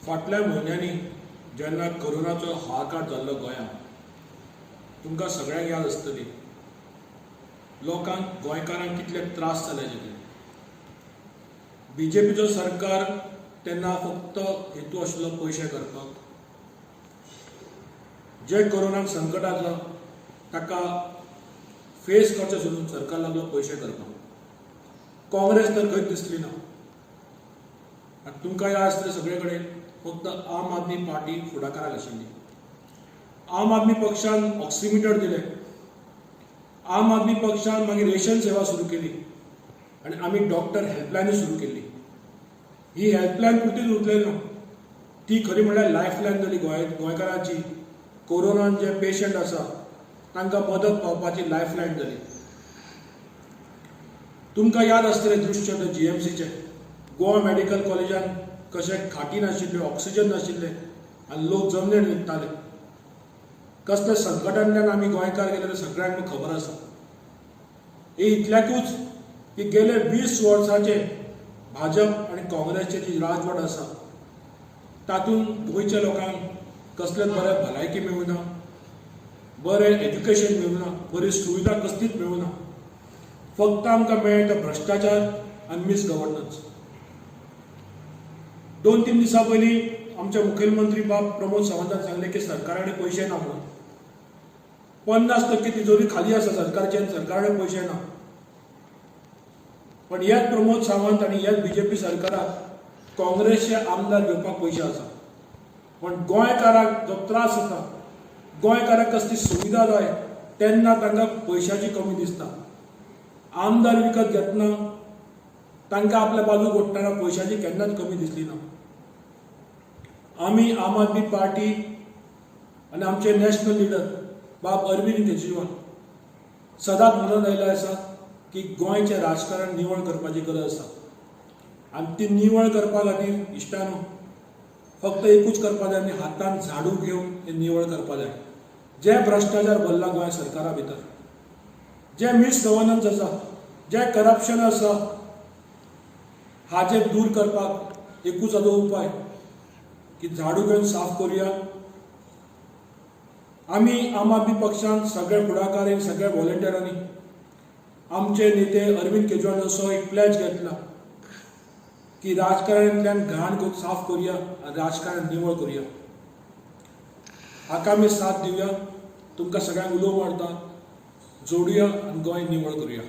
फाटल्या म्हयन्यांनी जेन्ना कोरोनाचो हाहाकार जाल्लो गोंयांत तुमकां सगळ्यांक याद आसतली लोकांक गोंयकारांक कितले त्रास जाले तेजे बीजेपीचो सरकार तेन्ना फक्त हेतू आशिल्लो पयशे करपाक जे कोरोनाक संकट आसलो ताका फेस करचें सोडून सरकार लागलो पयशे करपाक काँग्रेस तर खंयच दिसली ना आनी तुमकां याद आसतलें सगळे कडेन फक्त आम आदमी पार्टी फुडाकाराक आशिल्ली आम आदमी पक्षान ऑक्सिमिटर दिले आम आदमी पक्षान मागीर रेशन सेवा सुरू केली आनी आमी डॉक्टर हेल्पलायन सुरू केली ही हेल्पलायन पुरतीच उरलेली ना ती खरी म्हणल्यार लायफलायन जाली गोंयकारांची कोरोनान जे पेशंट आसा तांकां मदत पावपाची लायफलायन जाली तुमकां याद आसतलें दृश्य ते जीएमसीचे गोवा मेडिकल कॉलेजान कशे खाटी नाशिल्ल्यो ऑक्सिजन नाशिल्ले आनी लोक जमनीर न्हिदताले कसले संकटांतल्यान आमी गोंयकार गेले ते सगळ्यांक खबर आसा हे इतल्याकूच की गेले 20 वर्सांचे भाजप आनी काँग्रेसचे जी राजवट आसा तातूंत गोंयच्या लोकांक कसलेच बरे भलायकी मेळूना बरें एज्युकेशन मेळूना बरी सुविधा कसलीच मेळूना फक्त आमकां मेळ्ळे तो भ्रश्टाचार आनी मिस गव्हर्नन्स 2-3 दिसां पयलीं आमचे मुखेलमंत्री बाब प्रमोद सावंतान सांगले की सरकारा कडेन पयशे ना म्हणून 50% तिजोरी खाली आसा सरकारची आनी सरकारा कडेन पयशे ना पण हेच प्रमोद सावंत आनी हेच बीजेपी सरकाराक काँग्रेसचे आमदार घेवपाक पयशे आसा पण गोंयकाराक जो त्रास जाता गोंयकाराक कसली सुविधा जाय तेन्ना तांकां पयशांची कमी दिसता आमदार विकत घेतना तांकां आपल्या बाजूक ओडटना पयशांची केन्नाच कमी दिसली ना आमी आम आदमी पार्टी आनी आमचे नॅशनल लिडर बाब अरविंद केजरीवाल सदांच म्हणून आयले आसा की गोंयचें राजकारण निवळ करपाची गरज आसा आनी ती निवळ करपा खातीर इश्टानो फक्त एकूच करपा जाय आनी हातान झाडू घेवन तें निवळ करपा जाय जे भ्रश्टाचार भरला गोंय सरकारा भितर जे मिस गव्हर्नन्स आसा जे करप्शन आसा हाचे दूर करपाक एकूच हाजो उपाय की झाडू घेवन साफ करुया आमी आम आदमी पक्षान सगळे फुडाकारी सगळ्या व्हॉलंटियरांनी आमचे नेते अरविंद केजरीवाल असो एक प्लेज घेतला की राजकारणांतल्यान घाण साफ करुया आनी राजकारण निवळ करुया हाका आमी साथ दिवया तुमकां सगळ्यांक उलोव मारता जोडुया आनी गोंय निवळ करुया